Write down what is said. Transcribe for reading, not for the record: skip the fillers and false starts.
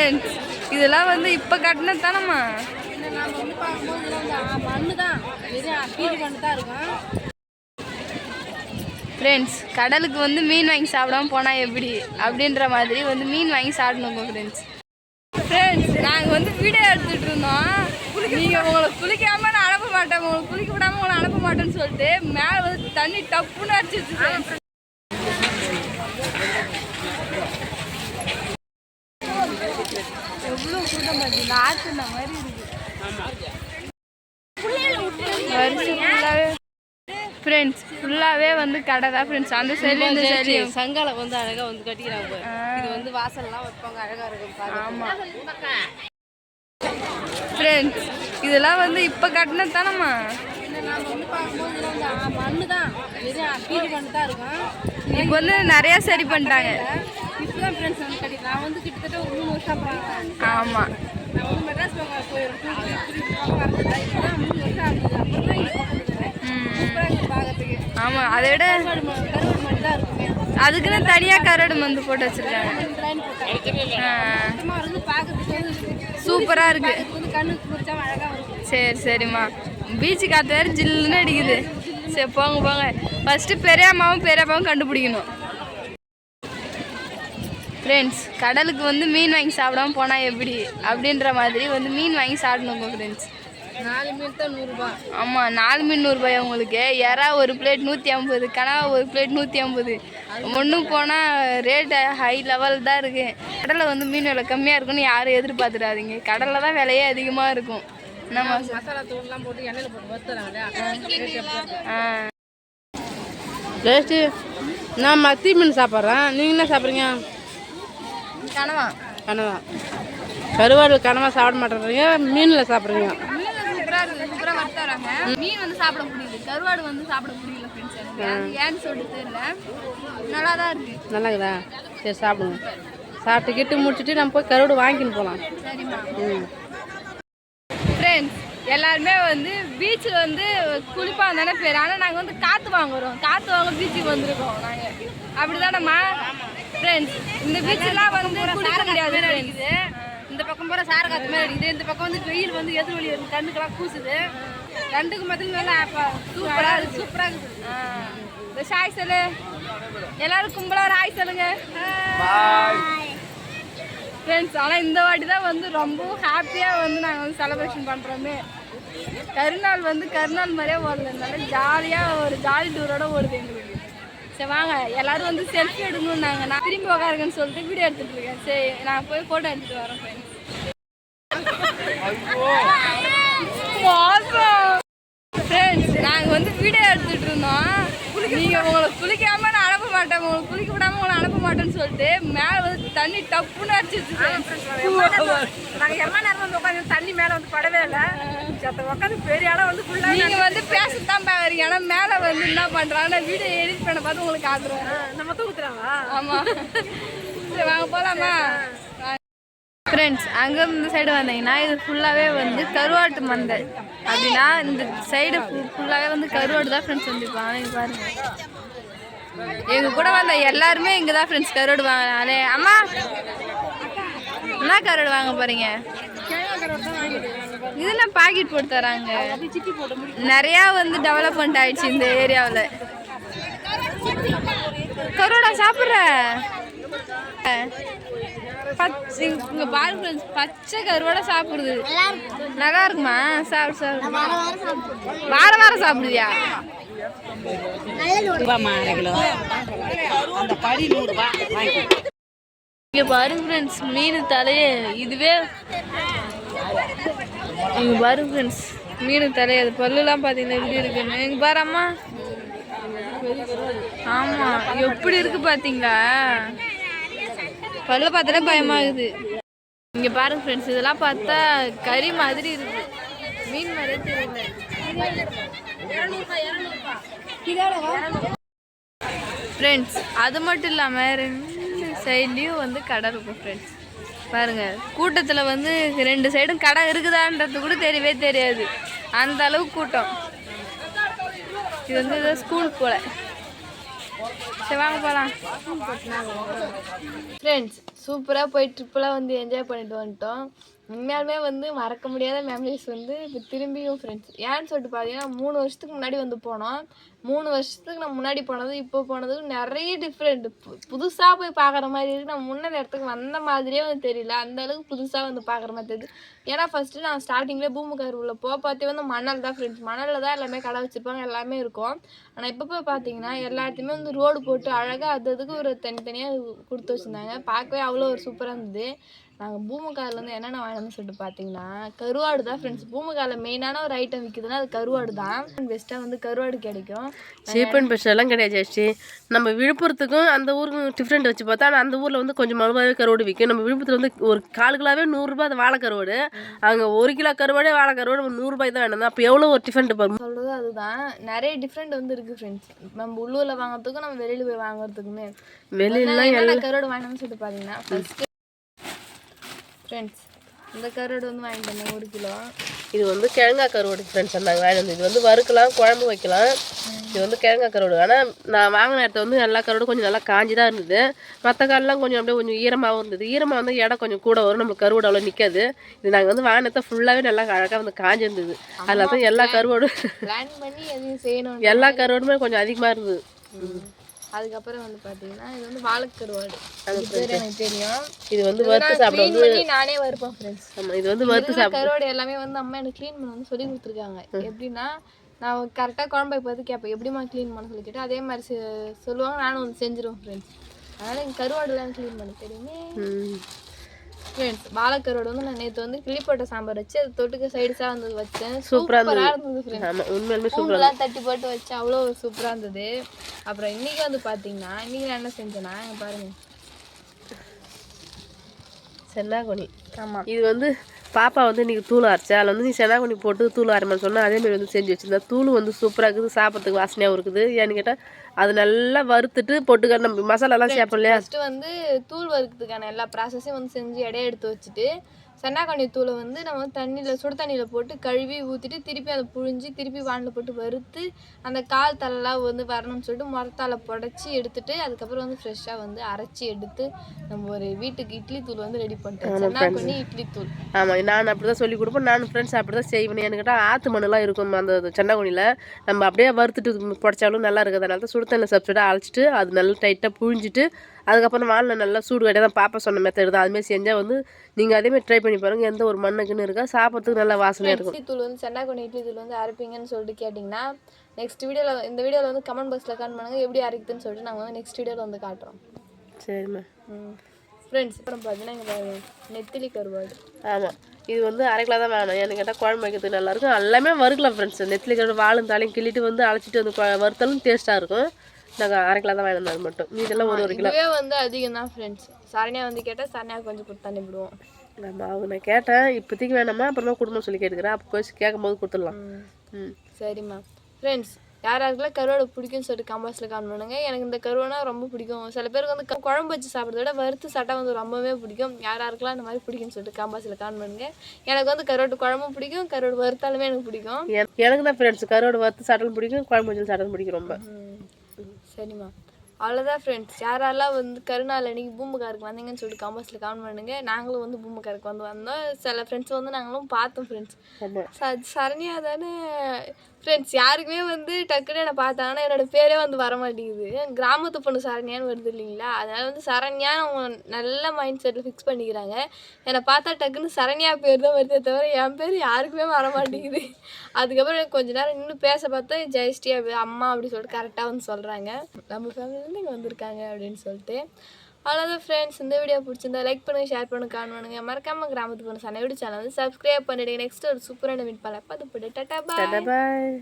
Friends இதெல்லாம் வந்து இப்போ கட்டினது தானம்மா? ஃப்ரெண்ட்ஸ் கடலுக்கு வந்து மீன் வாங்கி சாப்பிடாம போனால் எப்படி அப்படின்ற மாதிரி வந்து மீன் வாங்கி சாப்பிடணுங்க ஃப்ரெண்ட்ஸ். ஃப்ரெண்ட்ஸ் நாங்கள் வந்து வீடியோ எடுத்துகிட்டு இருந்தோம். நீங்கள் உங்களை குளிக்காமல் நான் அனுப்ப மாட்டேன், உங்களுக்கு குளிக்க விடாமல் உங்களை அனுப்ப மாட்டேன்னு சொல்லிட்டு மேலே வந்து தண்ணி டப்புன்னு அடிச்சிச்சு. எவ்வளோ கூட்டம் பார்த்தீங்க, ஆற்றுன மாதிரி இருக்கு. ஃப்ரெண்ட்ஸ் ஃபுல்லாகவே வந்து கடை தான் ஃப்ரெண்ட்ஸ். அந்த சைடு இந்த சைடு சங்கால வந்து அழகாக வந்து கட்டிக்கிறாங்க. இது வந்து வாசல்லாம் வைப்பாங்க, அழகாக இருக்கும். ஆமாம் ஃப்ரெண்ட்ஸ் இதெல்லாம் வந்து இப்போ கட்டினது தானம்மா? மண்ணு தான், பீடி மண்ணு தான் இருக்கும். இப்போ வந்து நிறையா சரி பண்ணிட்டாங்க. இப்போதான் ஃப்ரெண்ட்ஸ் வந்து கட்டி நான் வந்து கிட்டத்தட்ட ஒரு 3 வருஷம் போகிறேன். ஆமாம் நான் வந்து மெட்ராஸ் போயிருக்கேன். இப்போதான் 3 வருஷம் ஆகுது. ஆமாம் அதை விட அதுக்குன்னு தனியாக கரடு மந்து போட்டு வச்சுருக்காங்க. சூப்பராக இருக்கு. சரி சரிம்மா, பீச்சு காற்று வேறு ஜில்லுன்னு அடிக்குது. சரி போங்க போங்க, ஃபஸ்ட்டு பெரியம்மாவும் பெரியப்பாவும் கண்டுபிடிக்கணும். ஃப்ரெண்ட்ஸ் கடலுக்கு வந்து மீன் வாங்கி சாப்பிடாம போனால் எப்படி அப்படின்ற மாதிரி வந்து மீன் வாங்கி சாப்பிடணுங்க ஃப்ரெண்ட்ஸ். 4 மீன் தான் 100 ரூபா. ஆமாம் 4 மீன் 100 ரூபாய் உங்களுக்கு. எறா ஒரு பிளேட் 150, கனவா ஒரு பிளேட் 150. ஒன்றும் போனால் ரேட்டு ஹை லெவல் தான் இருக்குது. கடலில் வந்து மீன் விலை கம்மியாக இருக்குன்னு யாரும் எதிர்பார்த்துடாதீங்க. கடலில் தான் விலையே அதிகமாக இருக்கும். நம்ம மசாலா தூள்லாம் போட்டு எண்ணெயில் போட்டு வறுத்துறாங்க. டேஸ்ட்டு நான் மத்தி மீன் சாப்பிட்றேன். நீங்கள் என்ன சாப்பிட்றீங்க? கனவா. கனவா கருவாடு கனவா சாப்பிட மாட்டேங்கிறீங்க, மீனில் சாப்பிட்றீங்க. சூப்பராக வறுத்துறாங்க. மீன் வந்து சாப்பிட முடியுது, கருவாடு வந்து சாப்பிட முடியல ஃப்ரெண்ட்ஸ். எனக்கு ஏன்னு சொல்லிட்டு தெரியல, நல்லா தான் இருக்குது. நல்லா இருக்குதா? சரி சாப்பிடுங்க. சாப்பிட்டு கிட்டு முடிச்சுட்டு நம்ம போய் கருவாடு வாங்கின்னு போகலாம். சரிம்மா. ஃப்ரெண்ட்ஸ் எல்லாருமே வந்து பீச்சில் வந்து குளிப்பாங்க தானே பேர், ஆனால் நாங்கள் வந்து காற்று வாங்குறோம். காற்று வாங்க பீச்சுக்கு வந்திருக்கோம் நாங்கள். அப்படி தானேம்மா ஃப்ரெண்ட்ஸ்? இந்த பீச்செல்லாம் வந்து குளிக்க முடியாது ஃப்ரெண்ட்ஸ். இந்த பக்கம் போகிற சார காற்று மாதிரி அடிக்குது, இந்த பக்கம் வந்து வெயில் வந்து எதிர் வழி கண்ணுக்கெல்லாம் கூசுது. ரெண்டுக்கு மத்தியில் நல்லா சூப்பராக இருக்குது. சூப்பராக இருக்குது. இந்த ஷாய் சொல்லு, எல்லாரும் கும்பலாக ஹாய் சொல்லுங்க ஃப்ரெண்ட்ஸ். ஆனால் இந்த வாட்டி தான் வந்து ரொம்ப ஹாப்பியாக வந்து நாங்கள் வந்து செலிப்ரேஷன் பண்ணுறோமே. கருநாள் வந்து கருநாள் மாதிரியே ஓடலனால ஜாலியாக ஒரு ஜாலி டூரோட ஓடுது எங்களுக்கு. சரி வாங்க எல்லாரும் வந்து செல்ஃபி எடுக்கணும்னாங்க. நான் திரும்பி உட்காருங்கன்னு சொல்லிட்டு வீடியோ எடுத்துகிட்டு இருக்கேன். சரி நான் போய் ஃபோட்டோ எடுத்துகிட்டு வரேன் ஃப்ரெண்ட்ஸ். ஃப்ரெண்ட்ஸ் நாங்கள் வந்து வீடியோ எடுத்துகிட்டு இருந்தோம். நீங்கள் உங்களை குளிக்காமல் நான் அனுப்ப மாட்டேன், உங்களுக்கு குளிக்க விடாமல் உங்களை அனுப்ப மாட்டேன்னு சொல்லிட்டு மேலே வந்து தண்ணி டப்புன்னு அடிச்சிச்சு. நாங்கள் எம்மா நேரம் வந்து உட்காந்து தண்ணி மேலே வந்து படவே இல்லை. உட்காந்து பெரிய ஆளாக வந்து ஃபுல்லாக நீங்கள் வந்து பேசத்தான் பார்க்குறீங்க, ஆனால் மேலே வந்து என்ன பண்ணுறாங்கன்னா வீடியோ எடிட் பண்ண பார்த்து உங்களுக்கு ஆக்குறோம். நம்ம தூக்குறாங்களா? ஆமாம். சரி வாங்க போகலாமா ஃப்ரெண்ட்ஸ்? அங்கே இந்த சைடு வந்தீங்கன்னா இது ஃபுல்லாகவே வந்து கருவாட்டு மந்தை. அப்படின்னா இந்த சைடு ஃபுல்லாகவே வந்து கருவாடு தான் ஃப்ரெண்ட்ஸ் வந்துருப்பாங்க. நீங்கள் பாருங்கள், எங்கள் கூட வந்த எல்லாருமே இங்கே தான் ஃப்ரெண்ட்ஸ் கருவாடு வாங்கினாலே. அம்மா என்ன கருவாடு வாங்க போகிறீங்க? இதெல்லாம் பாக்கெட் போட்டு தராங்க. நிறையா வந்து டெவலப்மெண்ட் ஆயிடுச்சு இந்த ஏரியாவில். கருவாடா சாப்பிட்ற? பச்சை இங்கே பாருங்க ஃப்ரெண்ட்ஸ், பச்சை கருவாடை சாப்பிடுது. நல்லா இருக்குமா? சாப்பிடு சாப்பிடு. வாரம் வாரம் சாப்பிடுவியா? இங்கே பாருங்க ஃப்ரெண்ட்ஸ் மீன் தலையே. இதுவே இங்கே பாருங்க ஃப்ரெண்ட்ஸ் மீன் தலையே. அது பல்லுலாம் பார்த்தீங்கன்னா எப்படி இருக்குன்னு இங்கே பாரு அம்மா. ஆமாம் எப்படி இருக்கு பார்த்தீங்களா? பல்ல பார்த்தாலே பயமாகுது. இங்கே பாருங்க ஃப்ரெண்ட்ஸ் இதெல்லாம் பார்த்தா கறி மாதிரி இருக்கு, மீன் மாதிரியே தெரியல. ஃப்ரெண்ட்ஸ் அது மட்டும் இல்லாமல் 2 சைட்லேயும் வந்து கடை இருக்கும் ஃப்ரெண்ட்ஸ். பாருங்கள் கூட்டத்தில் வந்து 2 சைடும் கடை இருக்குதான்றது கூட தெரியவே தெரியாது, அந்த அளவுக்கு கூட்டம். இது வந்து ஸ்கூல் போல். சரி வாங்க போகலாம். ஃப்ரெண்ட்ஸ் சூப்பராக போய் ட்ரிப்பெல்லாம் வந்து என்ஜாய் பண்ணிட்டு வந்துட்டோம். உண்மையாலுமே வந்து மறக்க முடியாத மெமரிஸ் வந்து இப்போ திரும்பியும் ஃப்ரெண்ட்ஸ் ஏன்னு சொல்லிட்டு பார்த்தீங்கன்னா 3 வருஷத்துக்கு முன்னாடி வந்து போனோம். 3 வருஷத்துக்கு நம்ம முன்னாடி போனது இப்போ போனதுக்கு நிறைய டிஃப்ரெண்ட். புதுசாக போய் பார்க்குற மாதிரி இருக்குது. நம்ம முன்னே இடத்துக்கு வந்த மாதிரியே வந்து தெரியல. அந்த அளவுக்கு புதுசாக வந்து பார்க்குற மாதிரி தெரியுது. ஏன்னா ஃபஸ்ட்டு நான் ஸ்டார்டிங்கில் பூம்புகார் உள்ள பார்த்தே வந்து மணல் தான் ஃப்ரெண்ட்ஸ். மணலில் தான் எல்லாமே கடை வச்சுருப்பாங்க, எல்லாமே இருக்கும். ஆனால் இப்போ போய் பார்த்தீங்கன்னா எல்லா இடத்துலையுமே வந்து ரோடு போட்டு அழகாக அதுக்கு ஒரு தனித்தனியாக கொடுத்து வச்சுருந்தாங்க. பார்க்கவே அவ்வளோ ஒரு சூப்பராக இருந்தது. நாங்கள் பூம்புகார்லேருந்து என்னென்ன வாங்கினோம்னு சொல்லிட்டு பார்த்தீங்கன்னா கருவாடு தான் ஃப்ரெண்ட்ஸ். பூம்புகாரில் மெயினான ஒரு ஐட்டம் விற்குதுன்னா அது கருவாடு தான். பெஸ்ட்டாக வந்து கருவாடு கிடைக்கும். சீப் அண்ட் பெஸ்ட் எல்லாம் கிடையாது. நம்ம விழுப்புரத்துக்கும் அந்த ஊருக்கும் டிஃப்ரெண்ட் வச்சு பார்த்தா ஆனால் அந்த ஊரில் வந்து கொஞ்சம் மழுவாவே கருவாடு விற்கும். நம்ம விழுப்புரத்தில் வந்து ஒரு 1/4 கிலோவே 100 ரூபாய் அது வாழை கருவாடு. அங்கே 1 கிலோ கருவாடே வாழை கருவாடு நம்ம 100 ரூபாய் தான் வேணும். அப்போ எவ்வளோ ஒரு டிஃப்ரெண்ட் பாருங்க. சொல்கிறது அதுதான். நிறைய டிஃப்ரெண்ட் வந்து இருக்குது ஃப்ரெண்ட்ஸ். நம்ம உள்ளூரில் வாங்குறதுக்கும் நம்ம வெளியில் போய் வாங்குறதுக்குமே. வெளியிலாம் என்ன கருவாடு வாங்கினோம்னு சொல்லிட்டு பார்த்தீங்கன்னா ஃபஸ்ட்டு ஃப்ரெண்ட்ஸ் இந்த கருவாடு வந்து வாங்கிட்டு வந்தேன் 1 கிலோ. இது வந்து கிழங்காய் கருவாடு ஃப்ரெண்ட்ஸ் நாங்கள் வாங்கிட்டு. இது வந்து வறுக்கலாம், குழம்பு வைக்கலாம். இது வந்து கிழங்காய் கருவாடு. ஆனால் நான் வாங்கின இடத்துல வந்து எல்லா கருவாடும் கொஞ்சம் நல்லா காஞ்சி தான் இருந்தது. மற்ற காலெலாம் கொஞ்சம் அப்படியே கொஞ்சம் ஈரமாகவும் இருந்தது. ஈரமாக வந்து இடம் கொஞ்சம் கூட வரும், நம்மளுக்கு கருவாடு அவ்வளோ நிற்காது. இது நாங்கள் வந்து வாங்கினத ஃபுல்லாகவே நல்லா அழகாக வந்து காஞ்சி இருந்தது. அதில் தான் எல்லா கருவாடும் பிளான் பண்ணி எதையும் செய்யணும். எல்லா கருவாடுமே கொஞ்சம் அதிகமாக இருந்தது. அதுக்கப்புறம் வந்து பார்த்தீங்கன்னா இது வந்து வாழைக்கருவாடு. அது பேர் எனக்கு தெரியும். இது வந்து வறுத்து சாப்பிட வந்து நானே வறுப்பேன் ஃப்ரெண்ட்ஸ். ஆமாம், இது வந்து வறுத்து சாப்பிட கருவாடு எல்லாமே வந்து அம்மா எனக்கு க்ளீன் பண்ண வந்து சொல்லி கொடுத்துருக்காங்க. எப்படின்னா நான் கரெக்டாக குழம்பை பார்த்து கேட்பேன் எப்படிமா க்ளீன் பண்ண சொல்லி கேட்டேன். அதே மாதிரி சொல்லுவாங்க, நானும் வந்து செஞ்சிருவேன் ஃப்ரெண்ட்ஸ். அதனால் எங்கள் கருவாடுலாம் க்ளீன் பண்ண தெரியுமே ஃப்ரெண்ட்ஸ். வாழைக்கருவாடு வந்து நான் நேற்று வந்து கிளிப்போட்ட சாம்பார் வச்சு அது தொட்டுக்கு சைடுஸாக வந்து வச்சேன். சூப்பராக இருந்தது ஃப்ரெண்ட்ஸ். உண்மையிலுமே சூப்பராக தட்டி போட்டு வச்சு அவ்வளோ சூப்பராக இருந்தது. அப்புறம் இன்றைக்கி வந்து பார்த்தீங்கன்னா இன்றைக்கி நான் என்ன செஞ்சேன்னா இங்கே பாருங்கள் சென்னாகொனி. ஆமாம், இது வந்து பாப்பா வந்து இன்றைக்கி தூள் அரைச்சா அதில் வந்து நீ சென்னாகொனி போட்டு தூள் அரைமான்னு சொன்னால் அதேமாரி வந்து செஞ்சு வச்சுருந்தா. தூள் வந்து சூப்பராக இருக்குது, சாப்பிட்றதுக்கு வாசனையாகவும் இருக்குது. ஏன்னு கேட்டால் அது நல்லா வறுத்துட்டு போட்டுக்க நம்ம மசாலாலாம் சேர்ப்போம் இல்லையா. ஃபஸ்ட்டு வந்து தூள் வறுக்கிறதுக்கான எல்லா ப்ராசஸையும் வந்து செஞ்சு இடையே எடுத்து வச்சுட்டு சென்னாக்கண்ணி தூளை வந்து நம்ம தண்ணியில் சுடு தண்ணியில் போட்டு கழுவி ஊற்றிட்டு திருப்பி அதை புழிஞ்சு திருப்பி வானில் போட்டு வறுத்து அந்த கால் தலைலாம் வந்து வரணும்னு சொல்லிட்டு முறத்தால் புடச்சி எடுத்துட்டு அதுக்கப்புறம் வந்து ஃப்ரெஷ்ஷாக வந்து அரைச்சி எடுத்து நம்ம ஒரு வீட்டுக்கு இட்லி தூள் வந்து ரெடி பண்ணிட்டோம். சென்னாக்கண்ணி இட்லி தூள். ஆமாம், நான் அப்படி தான் சொல்லி கொடுப்பேன். நானும் ஃப்ரெண்ட்ஸ் அப்படி தான் செய்வேன். எனக்கு கேட்டால் ஆற்று மண்ணெலாம் இருக்கும் அந்த சென்னாக்கண்ணியில். நம்ம அப்படியே வறுத்துட்டு புடச்சாலும் நல்லா இருக்குது. அதனால தான் சுடு தண்ணியில் சப்ஸ்டியூட்டாக அழைச்சிட்டு அது நல்லா டைட்டாக புழிஞ்சிட்டு அதுக்கப்புறம் வானில் நல்லா சூடு கட்டி தான் பாப்பா சொன்ன மெத்தட் தான். அதுமாரி செஞ்சால் வந்து நீங்கள் அதேமாதிரி ட்ரை பண்ணி பாருங்கள். எந்த ஒரு மண்ணுக்குன்னு இருக்கா, சாப்பிட்றதுக்கு நல்லா வாசனையாக இருக்கும். இட்லி தூள் வந்து சென்னாக்கண்ணி இட்லி தூள் வந்து அரைப்பீங்கன்னு சொல்லிட்டு கேட்டிங்கன்னா நெக்ஸ்ட் வீடியோவில் இந்த வீடியோவில் வந்து கமெண்ட் பாக்ஸில் கமெண்ட் பண்ணுங்கள் எப்படி அரைக்குதுன்னு சொல்லிட்டு நாங்கள் வந்து நெக்ஸ்ட் வீடியோவில் வந்து காட்டுறோம். சரிம்மா ஃப்ரெண்ட்ஸ் அப்புறம் பார்த்தீங்கன்னா இங்கே நெத்திலி கருவாடு. ஆமாம், இது வந்து அரைக்கலாம் தான் வேணும். ஏன்னு கேட்டால் குழம்பு வைக்கிறதுக்கு நல்லாயிருக்கும். எல்லாமே வறுக்கலாம் ஃப்ரெண்ட்ஸ். நெத்திலி கருவாடு வாழும் தாலையும் கிள்ளிட்டு வந்து அழைச்சிட்டு வந்து வறுத்தாலும் டேஸ்ட்டாக இருக்கும். நாங்கள் அரைக்கலாம் தான் வேணும். அது மட்டும் இதெல்லாம் 1 கிலோ வந்து அதிகம் தான் ஃப்ரெண்ட்ஸ். சரணியா வந்து கேட்டால் சரணியா கொஞ்சம் கொடுத்து அனுப்பிடுவோம். நம்ம அவங்க நான் கேட்டேன் இப்போதைக்கு வேணாமா அப்புறமா கொடுக்கணும்னு சொல்லி கேட்டுக்கிறேன். அப்போ போய் கேட்கும்போது கொடுத்துடலாம். சரிம்மா ஃப்ரெண்ட்ஸ், யார் யாருக்கெல்லாம் கருவாடு பிடிக்கும்னு சொல்லிட்டு கம்பாஸில் கால் பண்ணுங்க. எனக்கு இந்த கருவாடுனா ரொம்ப பிடிக்கும். சில பேருக்கு வந்து குழம்பு வச்சு சாப்பிட்றத விட வறுத்து சாப்பிட்டா வந்து ரொம்பவே பிடிக்கும். யார் யாருக்கெல்லாம் இந்த மாதிரி பிடிக்கும்னு சொல்லிட்டு கம்பாஸில் கால் பண்ணுங்க. எனக்கு வந்து கருவாடு குழம்பும் பிடிக்கும், கருவாடு வறுத்தாலுமே எனக்கு பிடிக்கும். எனக்கு தான் ஃப்ரெண்ட்ஸ் கருவாடு வறுத்து சாப்பிட்டாலும் பிடிக்கும், குழம்பு வச்சு சாப்பிட்டாலும் பிடிக்கும் ரொம்ப. சரிம்மா, அவ்வளோதான் ஃப்ரெண்ட்ஸ். யாரெல்லாம் வந்து கருநாள் அன்றைக்கி பூம்புகாருக்கு வந்தீங்கன்னு சொல்லிட்டு கம்பாஸில் கமெண்ட் பண்ணுங்கள். நாங்களும் வந்து பூம்புகாருக்கு வந்தோம். சில ஃப்ரெண்ட்ஸ் வந்து நாங்களும் பார்த்தோம் ஃப்ரெண்ட்ஸ். சரணியா தானே ஃப்ரெண்ட்ஸ். யாருக்குமே வந்து டக்குன்னு என்னை பார்த்தாங்கன்னா என்னோடய பேரே வந்து வர மாட்டேங்குது. கிராமத்து பொண்ணு சரண்யான்னு வருது இல்லைங்களா, அதனால் வந்து சரண்யான்னு அவங்க நல்ல மைண்ட் செட்டில் ஃபிக்ஸ் பண்ணிக்கிறாங்க. என்னை பார்த்தா டக்குன்னு சரண்யா பேர் தான் வருதே தவிர என் பேர் யாருக்குமே வர மாட்டேங்குது. அதுக்கப்புறம் கொஞ்ச நேரம் இன்னும் பேச பார்த்தா ஜெயஸ்ரீ அம்மா அப்படி சொல்லிட்டு கரெக்டாக வந்து சொல்கிறாங்க நம்ம ஃபேமிலியிலேருந்து இங்கே வந்திருக்காங்க அப்படின்னு சொல்லிட்டு. அவ்வளோதான் ஃப்ரெண்ட்ஸ். இந்த வீடியோ பிடிச்சிருந்தா லைக் பண்ணுங்கள், ஷேர் பண்ணுங்கள், கமெண்ட் பண்ணுங்கள். மறக்காமல் கிராமத்து பொண்ணு சனை வீடியோ சேனல் வந்து சப்ஸ்கிரைப் பண்ணிவிடுங்க. நெக்ஸ்ட் ஒரு சூப்பரான மீட் பண்ணலாம். பார்த்து போட்டு டாடா பாய்.